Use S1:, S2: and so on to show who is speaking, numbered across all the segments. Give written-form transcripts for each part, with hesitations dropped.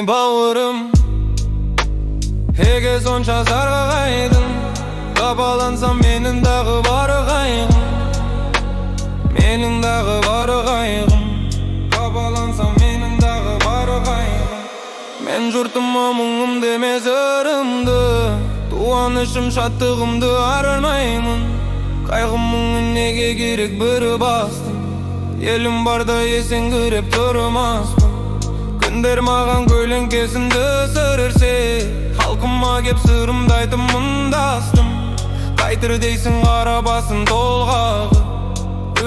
S1: Bağırım Hege sonça sargaydım Kapalansam menin dağı barı kaygım Menin dağı barı kaygım Kapalansam menin dağı barı kaygım Men jurtuma muңum demez ırımdı Tuanışım şattığımdı ararmaymun Kaygım muңun nege gerek bir bastım Elim barda esen görep durmasmın Gündер маған көлеңкесімді сырырсе Халқыма кеп сырымды айтым мұндастым Қайтыр дейсің қара басын толғағы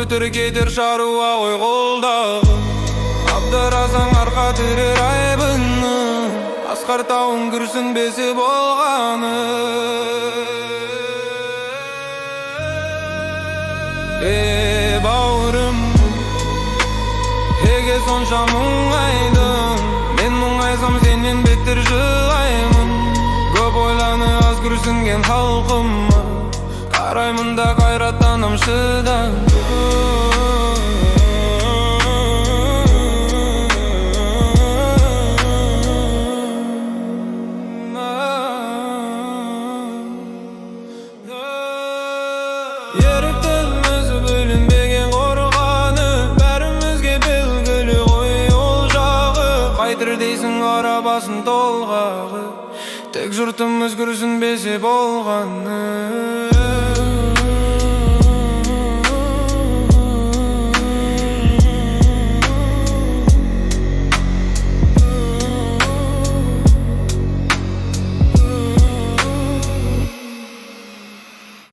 S1: Өтір кетер шаруа ғой қолдағы Абдырасаң арқа тірер айбыны Асқар тауын күрсінбесе болғаны Бауырым Heге сонша мұңайдым Мен мұңайсам сенен беттер жылаймын Көп ойланы аз күрсінген халқыма Қараймын да қайраттанам шыдан Қайтыр дейсің ара басын толғағы Тек жұртымыз күрсінбесе болғаны